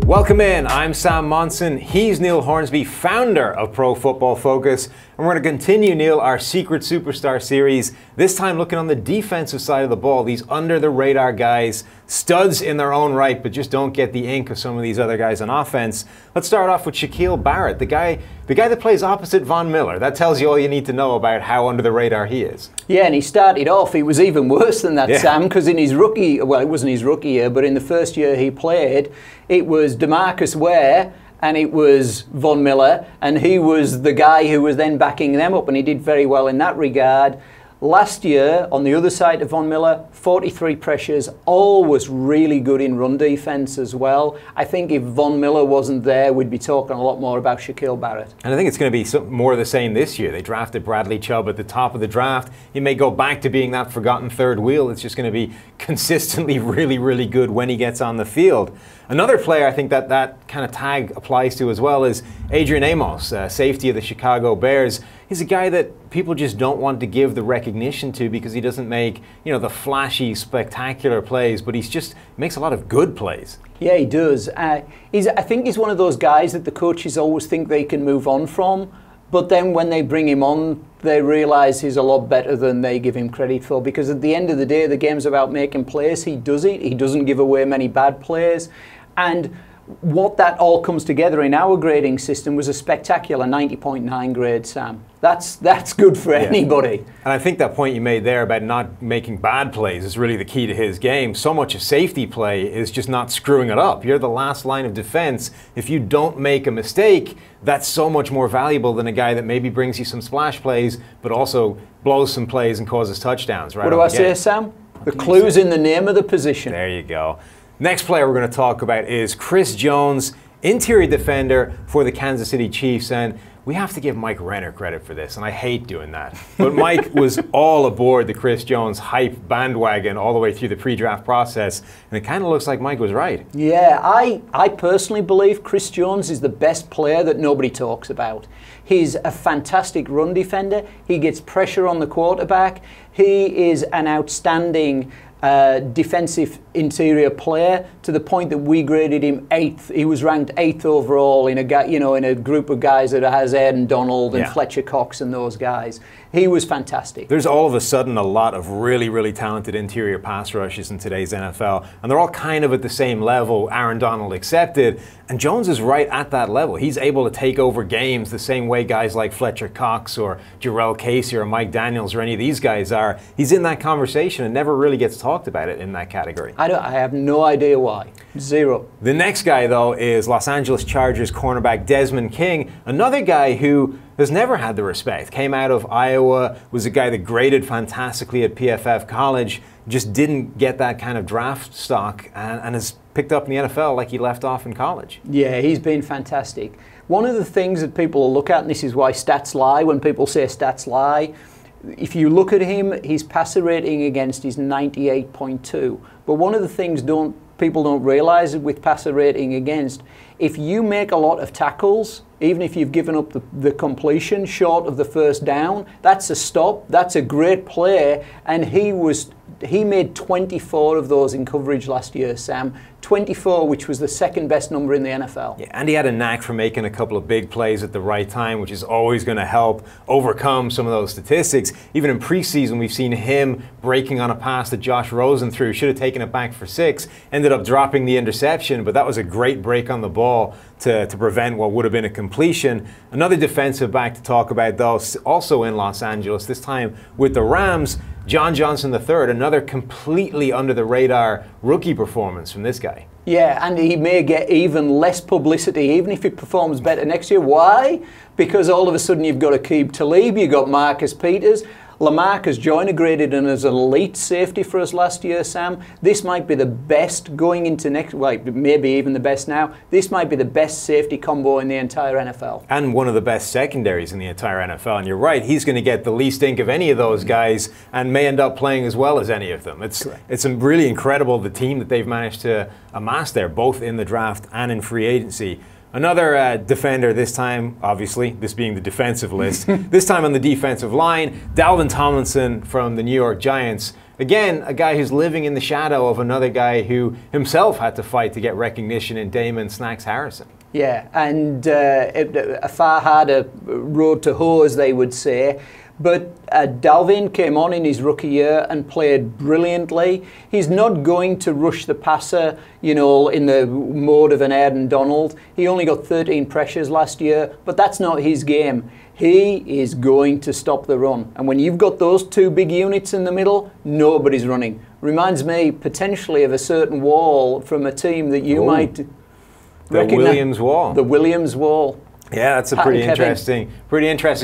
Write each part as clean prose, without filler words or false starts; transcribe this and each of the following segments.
Welcome in, I'm Sam Monson, he's Neil Hornsby, founder of Pro Football Focus, and we're going to continue, Neil, our Secret Superstar series, this time looking on the defensive side of the ball, these under-the-radar guys, studs in their own right, but just don't get the ink of some of these other guys on offense. Let's start off with Shaquille Barrett, the guy that plays opposite Von Miller. That tells you all you need to know about how under the radar he is. Yeah, and he started off, he was even worse than that, Sam, because in his rookie, well, it wasn't his rookie year, but in the first year he played, it was DeMarcus Ware and it was Von Miller, and he was the guy who was then backing them up, and he did very well in that regard. Last year, on the other side of Von Miller, 43 pressures, always really good in run defense as well. I think if Von Miller wasn't there, we'd be talking a lot more about Shaquille Barrett. And I think it's going to be more of the same this year. They drafted Bradley Chubb at the top of the draft. He may go back to being that forgotten third wheel. It's just going to be consistently really, really good when he gets on the field. Another player I think that kind of tag applies to as well is Adrian Amos, safety of the Chicago Bears. He's a guy that people just don't want to give the recognition to because he doesn't make, you know, the flashy, spectacular plays, but he makes a lot of good plays. Yeah, he does. I think he's one of those guys that the coaches always think they can move on from, but then when they bring him on, they realize he's a lot better than they give him credit for, because at the end of the day, the game's about making plays. He does it. He doesn't give away many bad plays. And what that all comes together in our grading system was a spectacular 90.9 grade, Sam. That's good for anybody. And I think that point you made there about not making bad plays is really the key to his game. So much of safety play is just not screwing it up. You're the last line of defense. If you don't make a mistake, that's so much more valuable than a guy that maybe brings you some splash plays, but also blows some plays and causes touchdowns. Right? What do I say, Sam? The clue's in the name of the position. There you go. Next player we're going to talk about is Chris Jones, interior defender for the Kansas City Chiefs. And we have to give Mike Renner credit for this, and I hate doing that. But Mike was all aboard the Chris Jones hype bandwagon all the way through the pre-draft process, and it kind of looks like Mike was right. Yeah, I personally believe Chris Jones is the best player that nobody talks about. He's a fantastic run defender. He gets pressure on the quarterback. He is an outstanding defensive interior player, to the point that we graded him 8th. He was ranked 8th overall in a group of guys that has Aaron Donald and Fletcher Cox and those guys. He was fantastic. There's all of a sudden a lot of really, really talented interior pass rushes in today's NFL, and they're all kind of at the same level, Aaron Donald accepted, and Jones is right at that level. He's able to take over games the same way guys like Fletcher Cox or Jarrell Casey or Mike Daniels or any of these guys are. He's in that conversation and never really gets talked about it in that category. I have no idea why. Zero. The next guy, though, is Los Angeles Chargers cornerback Desmond King, another guy who has never had the respect. Came out of Iowa, was a guy that graded fantastically at PFF college, just didn't get that kind of draft stock, and has picked up in the NFL like he left off in college. Yeah, he's been fantastic. One of the things that people will look at, and this is why stats lie, when people say stats lie, if you look at him, his passer rating against is 98.2. But one of the things people don't realize with passer rating against, if you make a lot of tackles, even if you've given up the completion short of the first down, that's a stop, that's a great play, and he made 24 of those in coverage last year, Sam. 24, which was the second best number in the NFL. Yeah, and he had a knack for making a couple of big plays at the right time, which is always going to help overcome some of those statistics. Even in preseason, we've seen him breaking on a pass that Josh Rosen threw, should have taken it back for 6, ended up dropping the interception, but that was a great break on the ball to prevent what would have been a completion. Another defensive back to talk about, though, also in Los Angeles, this time with the Rams, John Johnson III, another completely under-the-radar rookie performance from this guy. Yeah, and he may get even less publicity, even if he performs better next year. Why? Because all of a sudden you've got Aqib Talib, you've got Marcus Peters, Lamarcus Joyner graded in as an elite safety for us last year, Sam. This might be the best going into next, well, maybe even the best now. This might be the best safety combo in the entire NFL. And one of the best secondaries in the entire NFL. And you're right, he's going to get the least ink of any of those guys and may end up playing as well as any of them. It's really incredible, the team that they've managed to amass there, both in the draft and in free agency. Another defender this time, obviously, this being the defensive list, this time on the defensive line, Dalvin Tomlinson from the New York Giants. again, a guy who's living in the shadow of another guy who himself had to fight to get recognition in Damon Snacks Harrison. Yeah, and a far harder road to hoe, as they would say. But Dalvin came on in his rookie year and played brilliantly. He's not going to rush the passer, you know, in the mode of an Aaron Donald. He only got 13 pressures last year, but that's not his game. He is going to stop the run. And when you've got those two big units in the middle, nobody's running. Reminds me potentially of a certain wall from a team that you might recognize. The Williams wall. The Williams wall. Yeah, that's a pretty interesting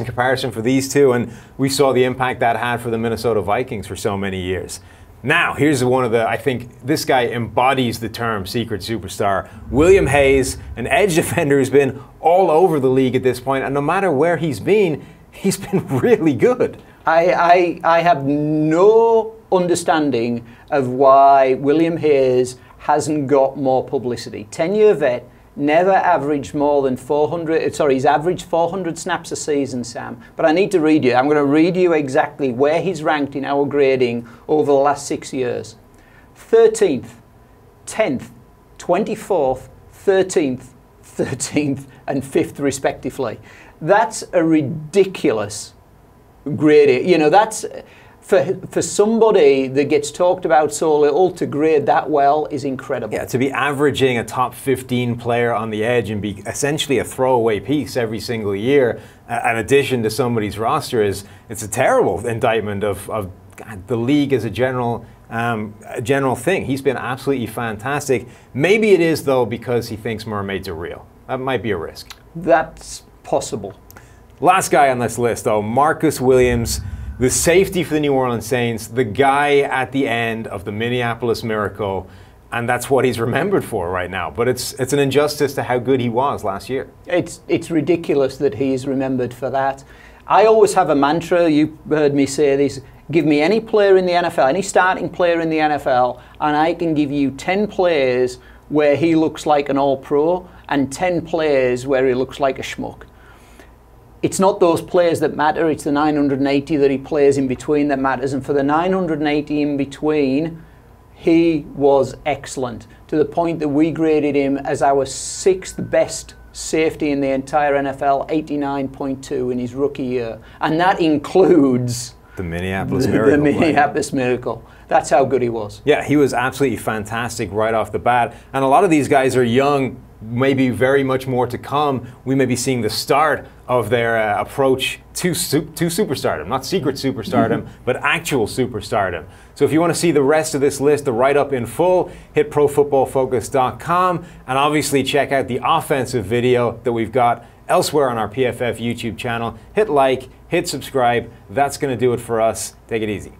comparison for these two, and we saw the impact that had for the Minnesota Vikings for so many years. Now, here's one of the, I think this guy embodies the term secret superstar. William Hayes, an edge defender who's been all over the league at this point, and no matter where he's been really good. I have no understanding of why William Hayes hasn't got more publicity. 10-year vet, never averaged more than 400, he's averaged 400 snaps a season, Sam. But I need to read you. I'm going to read you exactly where he's ranked in our grading over the last 6 years. 13th, 10th, 24th, 13th, 13th, and 5th respectively. That's a ridiculous grading. You know, that's... For somebody that gets talked about so little, to grade that well is incredible. Yeah, to be averaging a top 15 player on the edge and be essentially a throwaway piece every single year, in addition to somebody's roster, it's a terrible indictment of God, the league as a general thing. He's been absolutely fantastic. Maybe it is, though, because he thinks mermaids are real. That might be a risk. That's possible. Last guy on this list, though, Marcus Williams. The safety for the New Orleans Saints, the guy at the end of the Minneapolis Miracle, and that's what he's remembered for right now. But it's an injustice to how good he was last year. It's ridiculous that he's remembered for that. I always have a mantra, you heard me say this, give me any player in the NFL, any starting player in the NFL, and I can give you 10 players where he looks like an all-pro and 10 players where he looks like a schmuck. It's not those players that matter, it's the 980 that he plays in between that matters. And for the 980 in between, he was excellent, to the point that we graded him as our 6th best safety in the entire NFL, 89.2 in his rookie year. And that includes the Minneapolis Miracle. The Minneapolis Miracle. That's how good he was. Yeah, he was absolutely fantastic right off the bat. And a lot of these guys are young, maybe very much more to come. We may be seeing the start of their approach to superstardom, not secret superstardom, but actual superstardom. So if you want to see the rest of this list, the write-up in full, hit profootballfocus.com, and obviously check out the offensive video that we've got elsewhere on our PFF YouTube channel. Hit like, hit subscribe. That's going to do it for us. Take it easy.